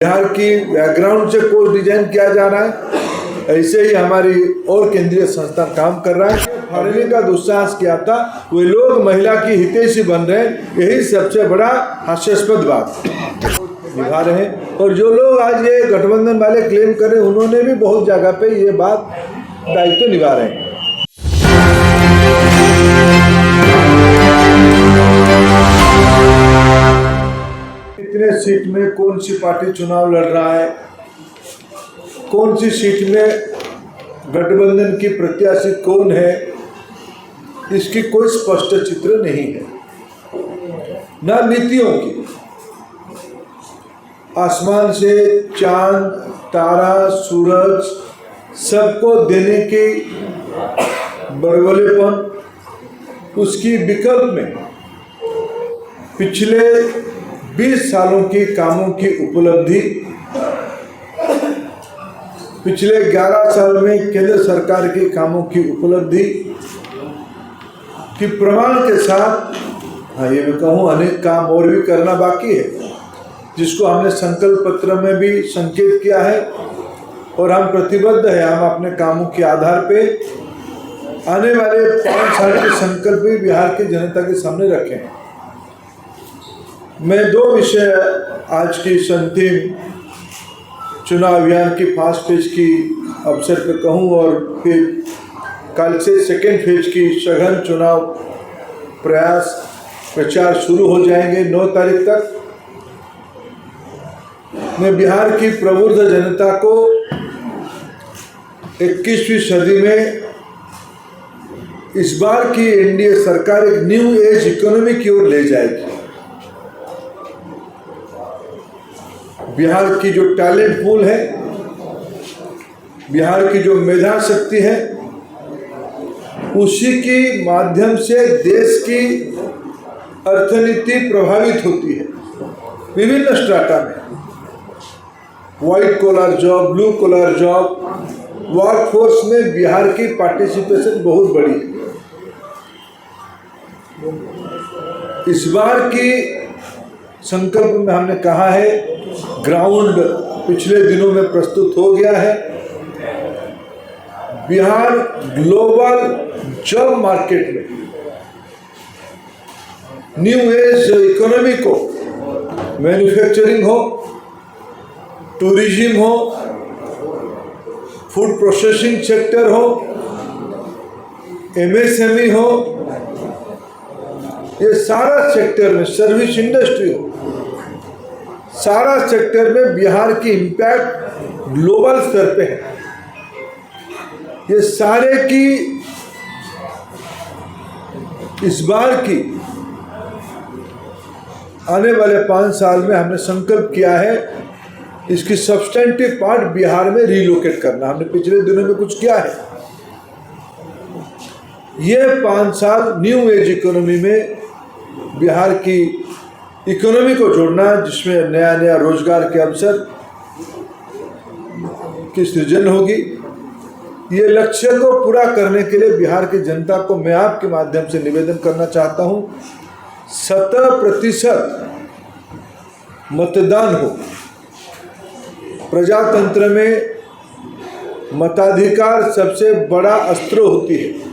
बिहार की बैकग्राउंड से course design किया जा रहा है, ऐसे ही हमारी और केंद्रीय संस्था काम कर रहा है। फाड़ने का दुस्साहस किया था, वे लोग महिला की हितैषी बन रहे हैं, यही सबसे बड़ा हास्यास्पद बात निभा रहे हैं। और जो लोग आज ये गठबंधन वाले क्लेम कर रहे हैं, उन्होंने भी बहुत जगह पे ये बात दायित्व निभा रहे हैं। कितने सीट में कौन सी पार्टी चुनाव लड़ रहा है, कौन सी सीट में गठबंधन की प्रत्याशी कौन है, इसकी कोई स्पष्ट चित्र नहीं है, न नीतियों की। आसमान से चांद, तारा, सूरज सबको देने की बड़बड़ेपन, उसकी विकल्प में पिछले 20 सालों की कामों की उपलब्धि, पिछले 11 साल में केंद्र सरकार के कामों की उपलब्धि की प्रमाण के साथ, हाँ ये मैं कहूँ, अनेक काम और भी करना बाकी है, जिसको हमने संकल्प पत्र में भी संकेत किया है। और हम प्रतिबद्ध है, हम अपने कामों के आधार पे आने वाले 5 साल के संकल्प भी बिहार की जनता के सामने रखें। मैं 2 विषय आज की इस अंतिम चुनाव अभियान की 5 फेज की अवसर पर कहूँ, और फिर कल से 2nd फेज की सघन चुनाव प्रयास प्रचार शुरू हो जाएंगे 9 तारीख तक। मैं बिहार की प्रबुद्ध जनता को 21वीं सदी में इस बार की एनडीए सरकार एक न्यू एज इकोनॉमी की ओर ले जाएगी। बिहार की जो टैलेंट पूल है, बिहार की जो मेधा शक्ति है, उसी के माध्यम से देश की अर्थनीति प्रभावित होती है। विभिन्न स्ट्राटा में white collar job, blue collar job, workforce में बिहार की पार्टिसिपेशन बहुत बड़ी है। इस बार की संकल्प में हमने कहा है, ग्राउंड पिछले दिनों में प्रस्तुत हो गया है। बिहार ग्लोबल जॉब मार्केट में न्यू एज इकोनॉमी को, मैन्युफैक्चरिंग हो, टूरिज्म हो, फूड प्रोसेसिंग सेक्टर हो, एमएसएमई हो, ये सारा सेक्टर में, सर्विस इंडस्ट्री हो, सारा सेक्टर में बिहार की इम्पैक्ट ग्लोबल स्तर पे है। ये सारे की इस बार की आने वाले 5 साल में हमने संकल्प किया है, इसकी सब्सटेंटिव पार्ट बिहार में रिलोकेट करना। हमने पिछले दिनों में कुछ किया है। ये 5 साल न्यू एज इकोनॉमी में बिहार की इकोनॉमी को जोड़ना, जिसमें नया नया रोजगार के अवसर की सृजन होगी। ये लक्ष्य को पूरा करने के लिए बिहार की जनता को मैं आपके माध्यम से निवेदन करना चाहता हूँ, 100% मतदान हो। प्रजातंत्र में मताधिकार सबसे बड़ा अस्त्र होती है।